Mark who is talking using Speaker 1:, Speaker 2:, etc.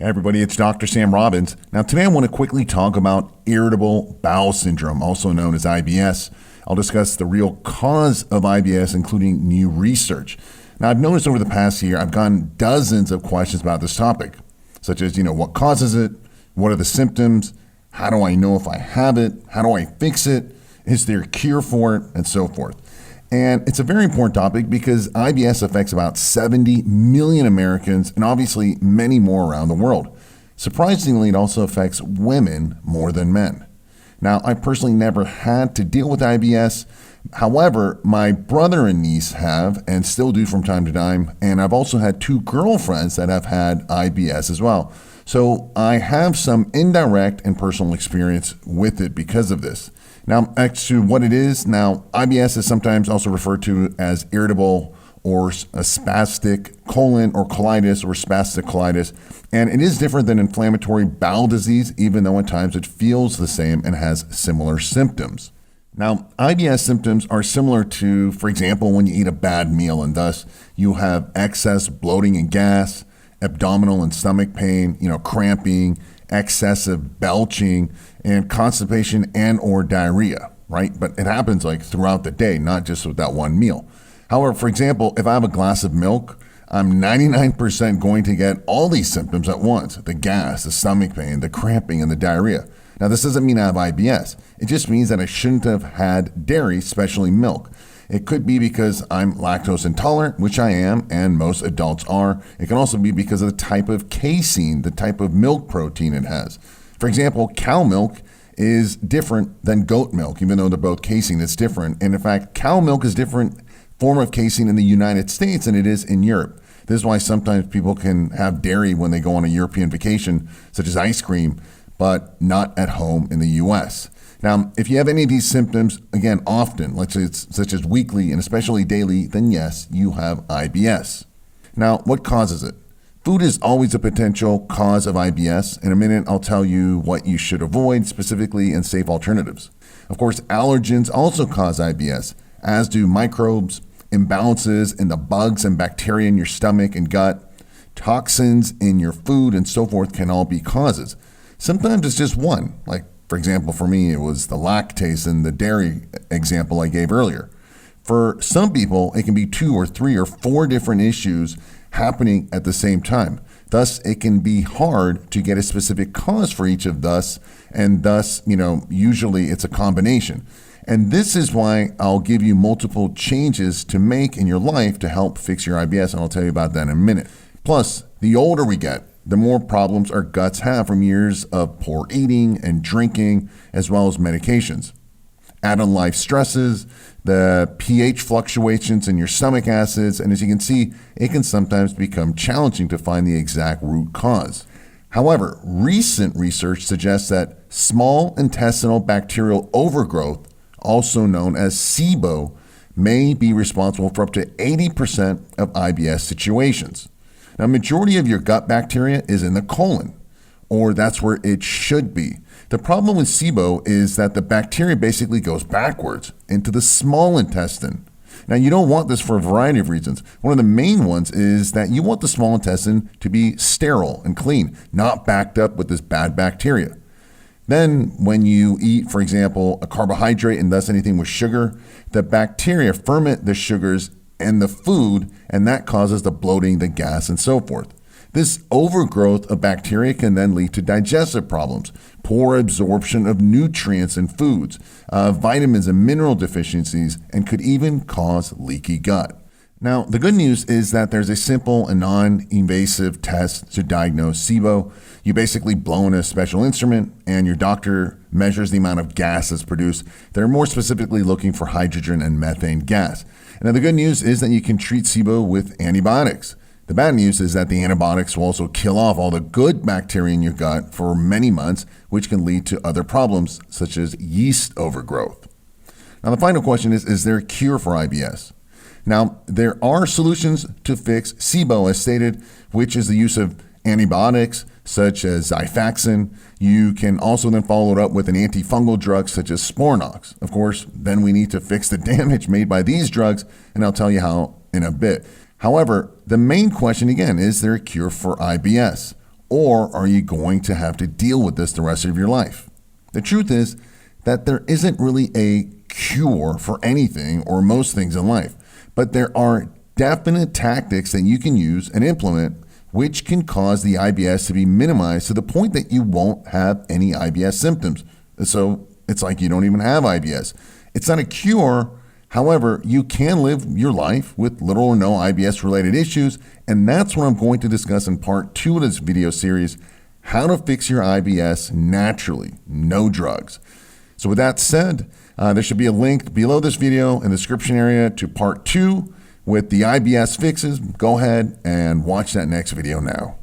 Speaker 1: Hey everybody, it's Dr. Sam Robbins. Now today I want to quickly talk about irritable bowel syndrome, also known as IBS. I'll discuss the real cause of IBS, including new research. Now I've noticed over the past year, I've gotten dozens of questions about this topic, such as, what causes it? What are the symptoms? How do I know if I have it? How do I fix it? Is there a cure for it? And so forth. And it's a very important topic because IBS affects about 70 million Americans and obviously many more around the world. Surprisingly, it also affects women more than men. Now, I personally never had to deal with IBS. However, my brother and niece have and still do from time to time. And I've also had two girlfriends that have had IBS as well. So I have some indirect and personal experience with it because of this. Now, as to what it is, IBS is sometimes also referred to as irritable or a spastic colon or colitis or spastic colitis. And it is different than inflammatory bowel disease, even though at times it feels the same and has similar symptoms. Now, IBS symptoms are similar to, for example, when you eat a bad meal and thus you have excess bloating and gas, abdominal and stomach pain, cramping, excessive belching, and constipation and or diarrhea, right? But it happens throughout the day, not just with that one meal. However, for example, if I have a glass of milk, I'm 99% going to get all these symptoms at once: the gas, the stomach pain, the cramping, and the diarrhea. Now, this doesn't mean I have IBS. It just means that I shouldn't have had dairy, especially milk. It could be because I'm lactose intolerant, which I am, and most adults are. It can also be because of the type of casein, the type of milk protein it has. For example, cow milk is different than goat milk, even though they're both casein, it's different. And in fact, cow milk is different form of casein in the United States than it is in Europe. This is why sometimes people can have dairy when they go on a European vacation, such as ice cream, but not at home in the US. Now, if you have any of these symptoms, again, often, such as weekly and especially daily, then yes, you have IBS. Now, what causes it? Food is always a potential cause of IBS. In a minute, I'll tell you what you should avoid specifically and safe alternatives. Of course, allergens also cause IBS, as do microbes, imbalances in the bugs and bacteria in your stomach and gut, toxins in your food, and so forth can all be causes. Sometimes it's just one, for example, for me, it was the lactase in the dairy example I gave earlier. For some people, it can be 2 or 3 or 4 different issues happening at the same time. Thus, it can be hard to get a specific cause for each of thus, and thus, usually it's a combination. And this is why I'll give you multiple changes to make in your life to help fix your IBS, and I'll tell you about that in a minute. Plus, the older we get, the more problems our guts have from years of poor eating and drinking, as well as medications. Add on life stresses, the pH fluctuations in your stomach acids, and as you can see, it can sometimes become challenging to find the exact root cause. However, recent research suggests that small intestinal bacterial overgrowth, also known as SIBO, may be responsible for up to 80% of IBS situations. Now, majority of your gut bacteria is in the colon, or that's where it should be. The problem with SIBO is that the bacteria basically goes backwards into the small intestine. Now, you don't want this for a variety of reasons. One of the main ones is that you want the small intestine to be sterile and clean, not backed up with this bad bacteria. Then, when you eat, for example, a carbohydrate and thus anything with sugar, the bacteria ferment the sugars and the food, and that causes the bloating, the gas, and so forth. This overgrowth of bacteria can then lead to digestive problems, poor absorption of nutrients and foods, vitamins and mineral deficiencies, and could even cause leaky gut. Now, the good news is that there's a simple and non-invasive test to diagnose SIBO. You basically blow in a special instrument and your doctor measures the amount of gas that's produced. They're more specifically looking for hydrogen and methane gas. Now, the good news is that you can treat SIBO with antibiotics. The bad news is that the antibiotics will also kill off all the good bacteria in your gut for many months, which can lead to other problems such as yeast overgrowth. Now, the final question is there a cure for IBS? Now, there are solutions to fix SIBO as stated, which is the use of antibiotics such as Xifaxan. You can also then follow it up with an antifungal drug such as Sporanox. Of course, then we need to fix the damage made by these drugs, and I'll tell you how in a bit. However, the main question again, is there a cure for IBS? or are you going to have to deal with this the rest of your life? The truth is that there isn't really a cure for anything or most things in life, but there are definite tactics that you can use and implement which can cause the IBS to be minimized to the point that you won't have any IBS symptoms. So it's like you don't even have IBS. It's not a cure. However, you can live your life with little or no IBS related issues, and that's what I'm going to discuss in part 2 of this video series, how to fix your IBS naturally, no drugs. So with that said, there should be a link below this video in the description area to part 2 with the IBS fixes. Go ahead and watch that next video now.